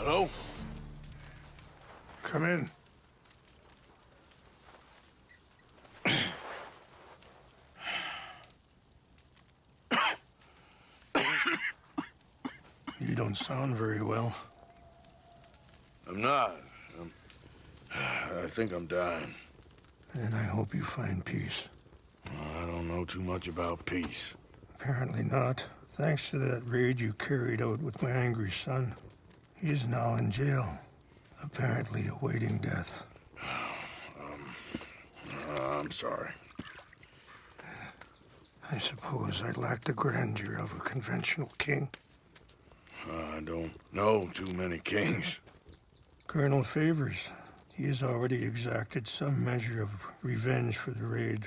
Hello? Come in. You don't sound very well. I'm not. I think I'm dying. And I hope you find peace. I don't know too much about peace. Apparently not. Thanks to that raid you carried out with my angry son. He is now in jail, apparently awaiting death. I'm sorry. I suppose I lack the grandeur of a conventional king. I don't know too many kings. Colonel Favors, he has already exacted some measure of revenge for the raid.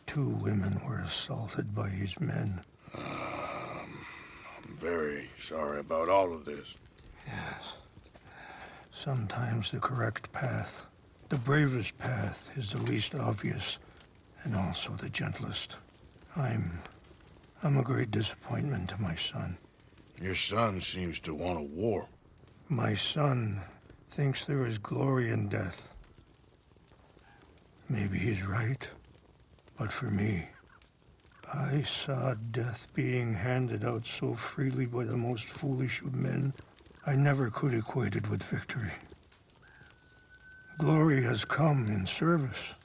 2 women were assaulted by his men. I'm very sorry about all of this. Yes. Sometimes the correct path, the bravest path, is the least obvious, and also the gentlest. I'm a great disappointment to my son. Your son seems to want a war. My son thinks there is glory in death. Maybe he's right, but for me, I saw death being handed out so freely by the most foolish of men, I never could equate it with victory. Glory has come in service.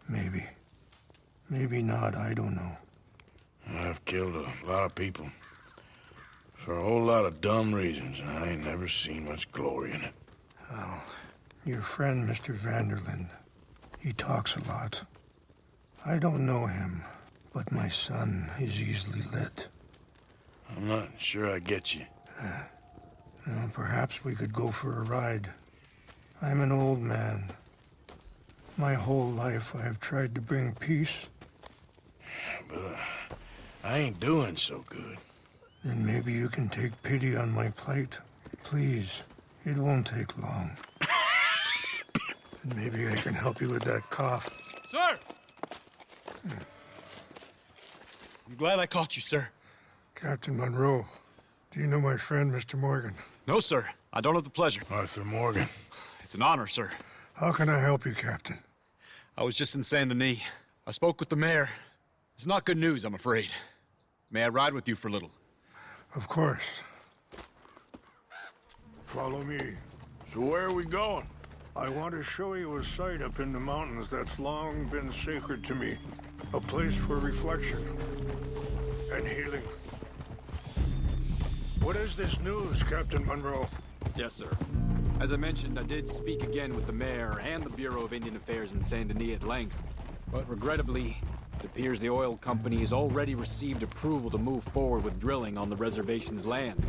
Maybe. Maybe not, I don't know. I've killed a lot of people. For a whole lot of dumb reasons, and I ain't never seen much glory in it. Well, your friend, Mr. Vanderlyn, he talks a lot. I don't know him, but my son is easily led. I'm not sure I get you. Well, perhaps we could go for a ride. I'm an old man. My whole life I have tried to bring peace. But I ain't doing so good. Then maybe you can take pity on my plight. Please, it won't take long. And maybe I can help you with that cough. Sir! I'm glad I caught you, sir. Captain Monroe, do you know my friend, Mr. Morgan? No, sir. I don't have the pleasure. Arthur Morgan. It's an honor, sir. How can I help you, Captain? I was just in Saint Denis. I spoke with the mayor. It's not good news, I'm afraid. May I ride with you for a little? Of course. Follow me. So where are we going? I want to show you a site up in the mountains that's long been sacred to me. A place for reflection and healing. What is this news, Captain Monroe? Yes, sir. As I mentioned, I did speak again with the mayor and the Bureau of Indian Affairs in Saint Denis at length. But regrettably, it appears the oil company has already received approval to move forward with drilling on the reservation's land.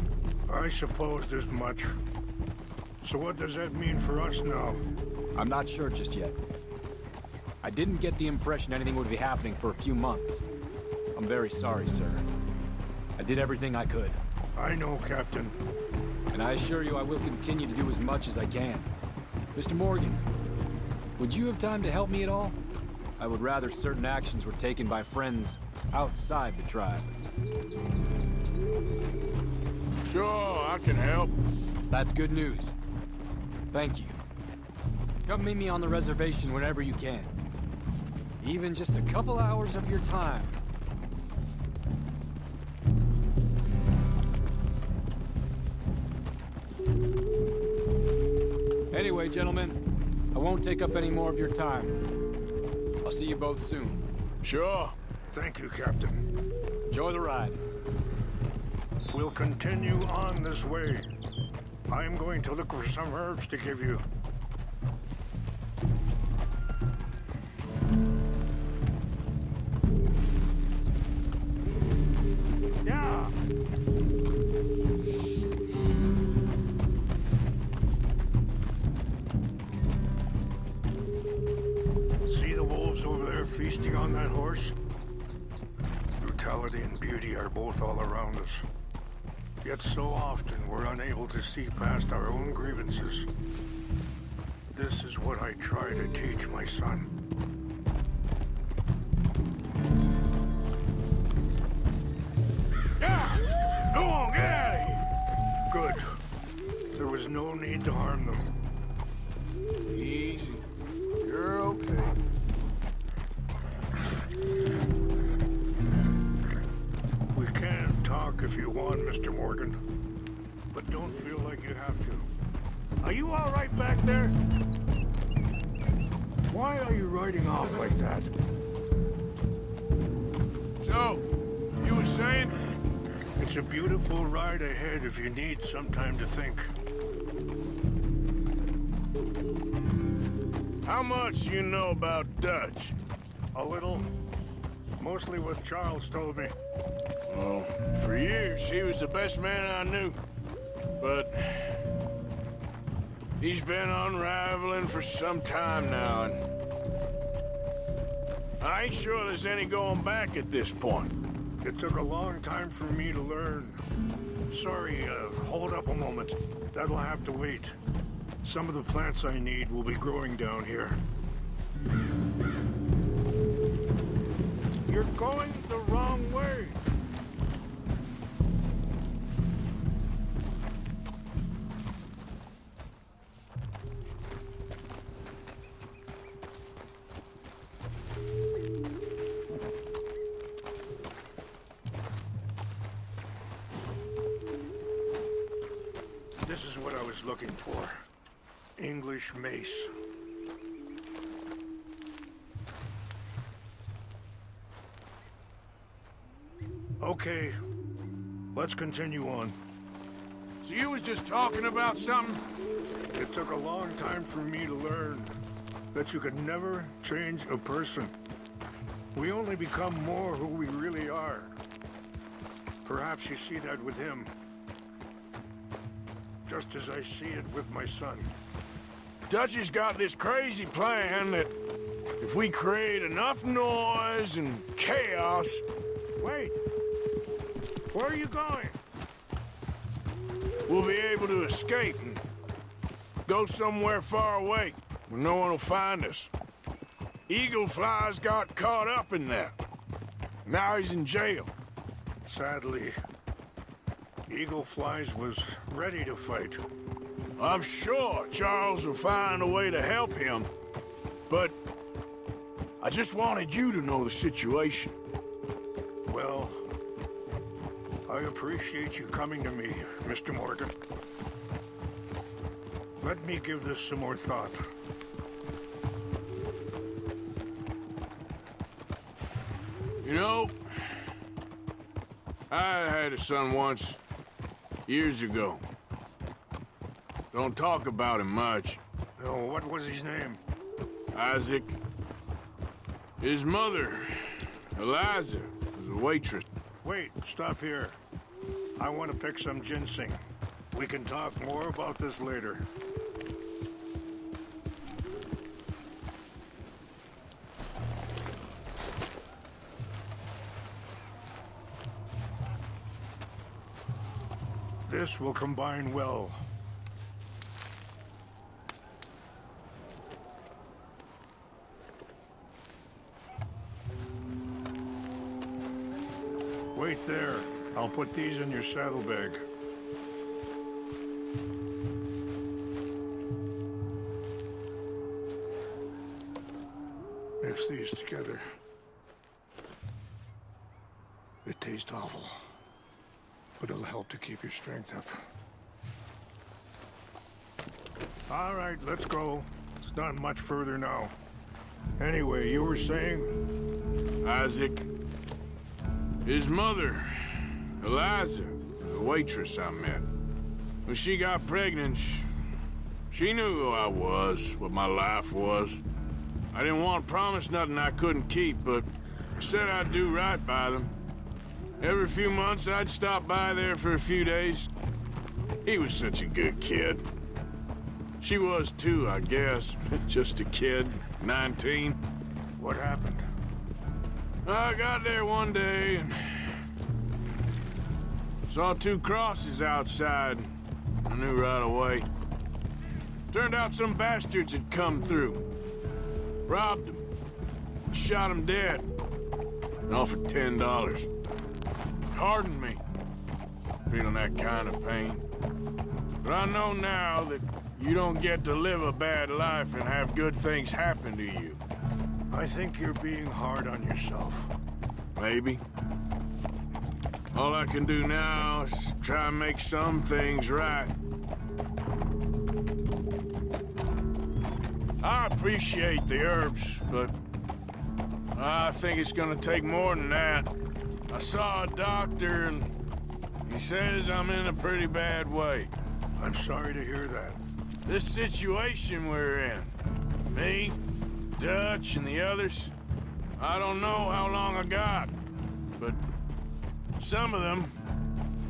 I supposed as much. So what does that mean for us now? I'm not sure just yet. I didn't get the impression anything would be happening for a few months. I'm very sorry, sir. I did everything I could. I know, Captain. And I assure you I will continue to do as much as I can. Mr. Morgan, would you have time to help me at all? I would rather certain actions were taken by friends outside the tribe. Sure, I can help. That's good news. Thank you. Come meet me on the reservation whenever you can. Even just a couple hours of your time. Anyway, gentlemen, I won't take up any more of your time. I'll see you both soon. Sure. Thank you, Captain. Enjoy the ride. We'll continue on this way. I'm going to look for some herbs to give you. Yeah! See the wolves over there feasting on that horse? Brutality and beauty are both all around us. Yet so often we're unable to see past our own grievances. This is what I try to teach my son. Yeah! Go on, get out of here! Good. no need to harm them. Easy. You're okay. We can talk if you want, Mr. Morgan. But don't feel like you have to. Are you all right back there? Why are you riding off like that? So, you were saying? It's a beautiful ride ahead if you need some time to think. How much you know about Dutch? A little. Mostly what Charles told me. Well, for years, he was the best man I knew. But he's been unraveling for some time now, and I ain't sure there's any going back at this point. It took a long time for me to learn. Sorry, hold up a moment. That'll have to wait. Some of the plants I need will be growing down here. You're going the wrong way. This is what I was looking for. English mace. Okay, let's continue on. So you was just talking about something? It took a long time for me to learn that you could never change a person. We only become more who we really are. Perhaps you see that with him. Just as I see it with my son. Dutch has got this crazy plan that if we create enough noise and chaos... Wait! Where are you going? we'll be able to escape and go somewhere far away where no one will find us. Eagle Fly's got caught up in that. Now he's in jail. Sadly, Eagle Flies was ready to fight. I'm sure Charles will find a way to help him, but I just wanted you to know the situation. Well, I appreciate you coming to me, Mr. Morgan. Let me give this some more thought. You know, I had a son once, years ago. Don't talk about him much. Oh, what was his name? Isaac. His mother, Eliza, was a waitress. Wait, stop here. I want to pick some ginseng. We can talk more about this later. This will combine well. Wait there. I'll put these in your saddlebag. Mix these together. It tastes awful, but it'll help to keep your strength up. All right, let's go. It's not much further now. Anyway, you were saying? Isaac. His mother, Eliza, was a waitress I met. When she got pregnant, she knew who I was, what my life was. I didn't want to promise nothing I couldn't keep, but I said I'd do right by them. Every few months, I'd stop by there for a few days. He was such a good kid. She was too, I guess. Just a kid, 19. What happened? I got there one day and saw two crosses outside. I knew right away. Turned out some bastards had come through. Robbed him. Shot him dead. And offered $10. Hardened me. Feeling that kind of pain. But I know now that you don't get to live a bad life and have good things happen to you. I think you're being hard on yourself. Maybe. All I can do now is try and make some things right. I appreciate the herbs, but I think it's gonna take more than that. I saw a doctor and he says I'm in a pretty bad way. I'm sorry to hear that. This situation we're in, me, Dutch, and the others, I don't know how long I got, but some of them,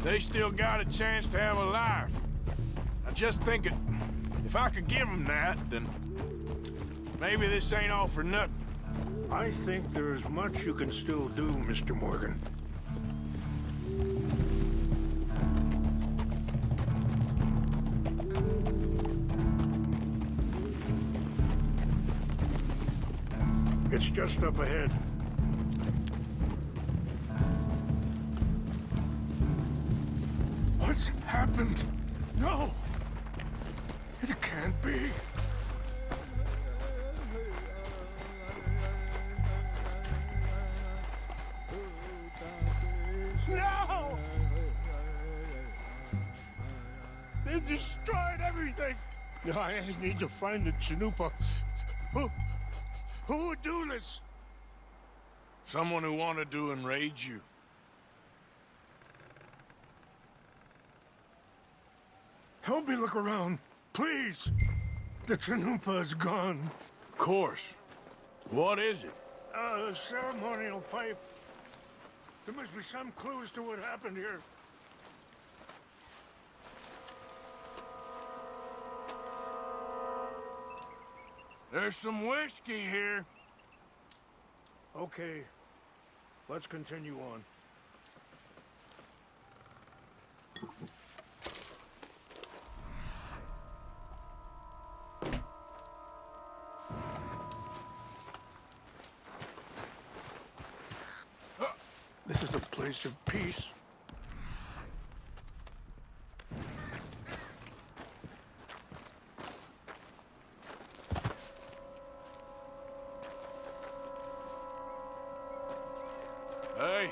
they still got a chance to have a life. I just think if I could give them that, then maybe this ain't all for nothing. I think there is much you can still do, Mr. Morgan. It's just up ahead. What's happened? No! It can't be. No! They destroyed everything! I need to find the Chanupa. Who would do this? Someone who wanted to enrage you. Help me look around, please. The Chanupa is gone. Of course. What is it? A ceremonial pipe. There must be some clues to what happened here. There's some whiskey here. Okay, let's continue on. This is a place of peace. Hey,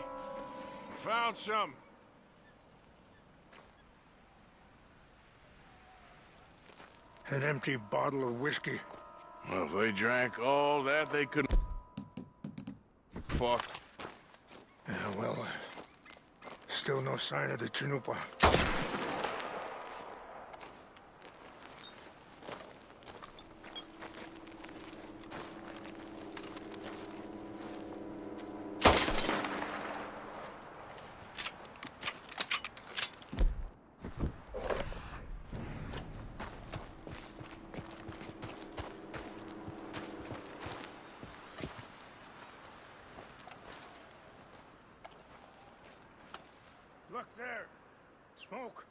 found something. An empty bottle of whiskey. Well, if they drank all that, they couldn't... Fuck. Yeah, well, still no sign of the Chanupa. Look there. Smoke.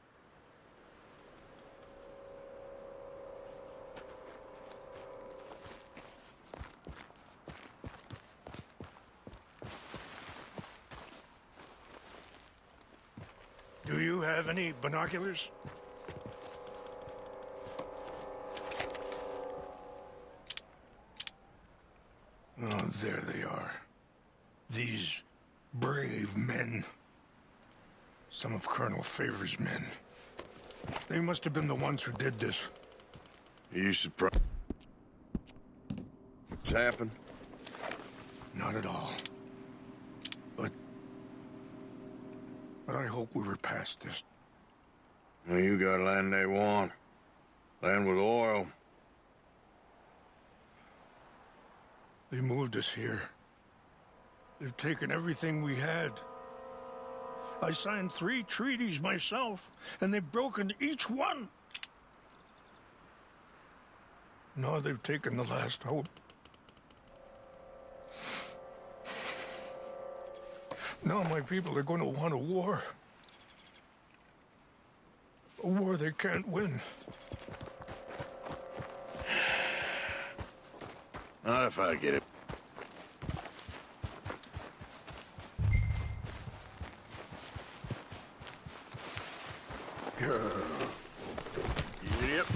Do you have any binoculars? Oh, there they are. These brave men. Some of Colonel Favor's men. They must have been the ones who did this. Are you surprised? What's happened? Not at all. But I hope we were past this. Well, you got land they want. Land with oil. They moved us here. They've taken everything we had. I signed 3 treaties myself, and they've broken each one. Now they've taken the last hope. Now my people are going to want a war. A war they can't win. Not if I get it. Girl. Yep.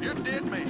You did me.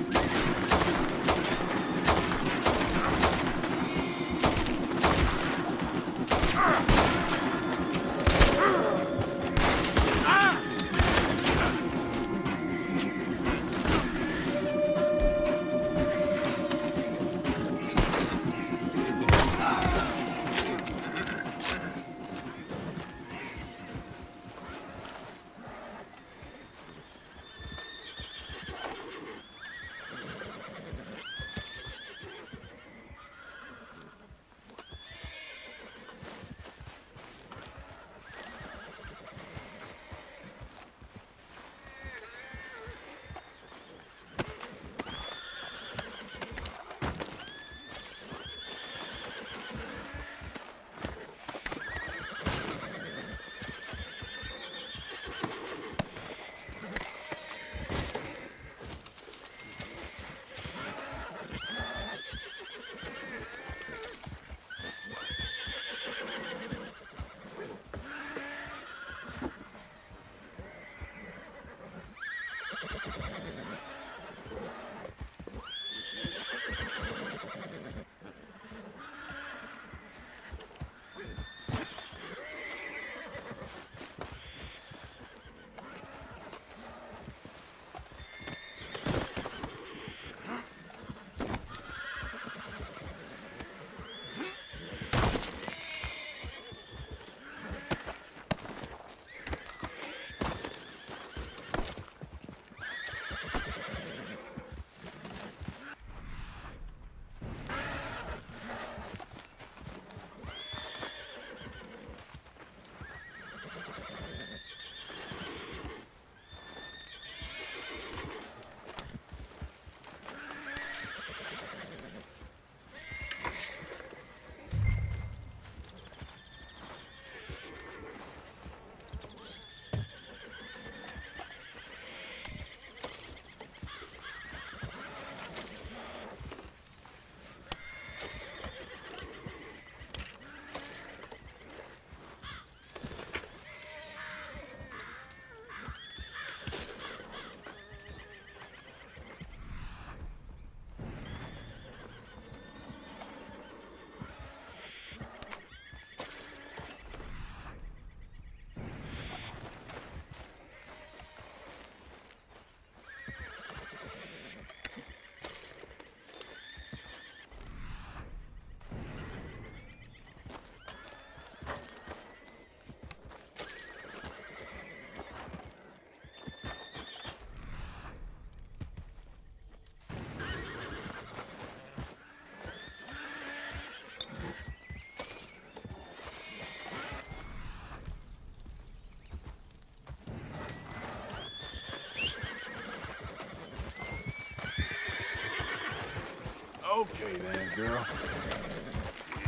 Okay then, girl.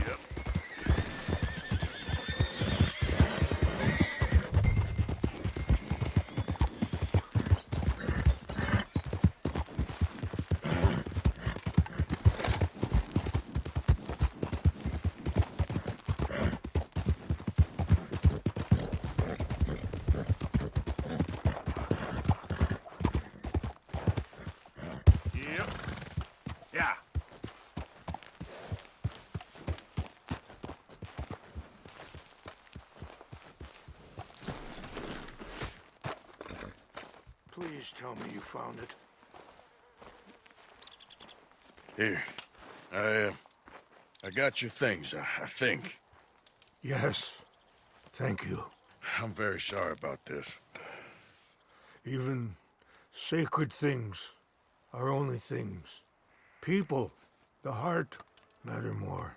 Yep. Please tell me you found it. Here. I got your things, I think. Yes. Thank you. I'm very sorry about this. Even sacred things are only things. People, the heart, matter more.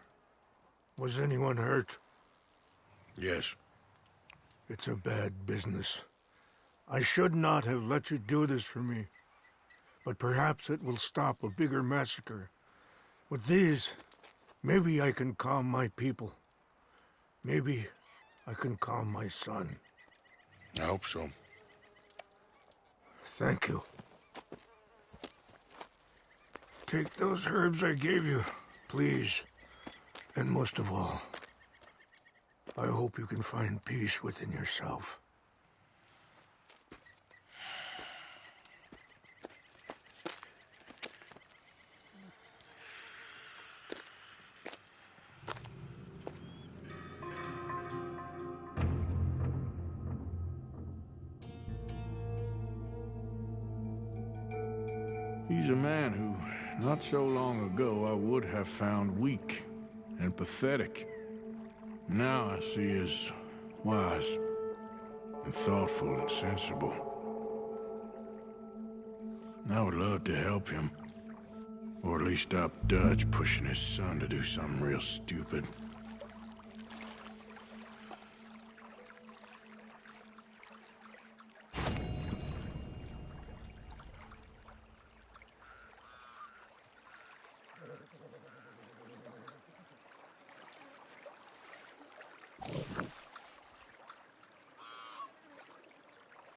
Was anyone hurt? Yes. It's a bad business. I should not have let you do this for me. But perhaps it will stop a bigger massacre. With these, maybe I can calm my people. Maybe I can calm my son. I hope so. Thank you. Take those herbs I gave you, please. And most of all, I hope you can find peace within yourself. He's a man who, not so long ago, I would have found weak and pathetic. Now I see as wise and thoughtful and sensible. I would love to help him. Or at least stop Dutch pushing his son to do something real stupid.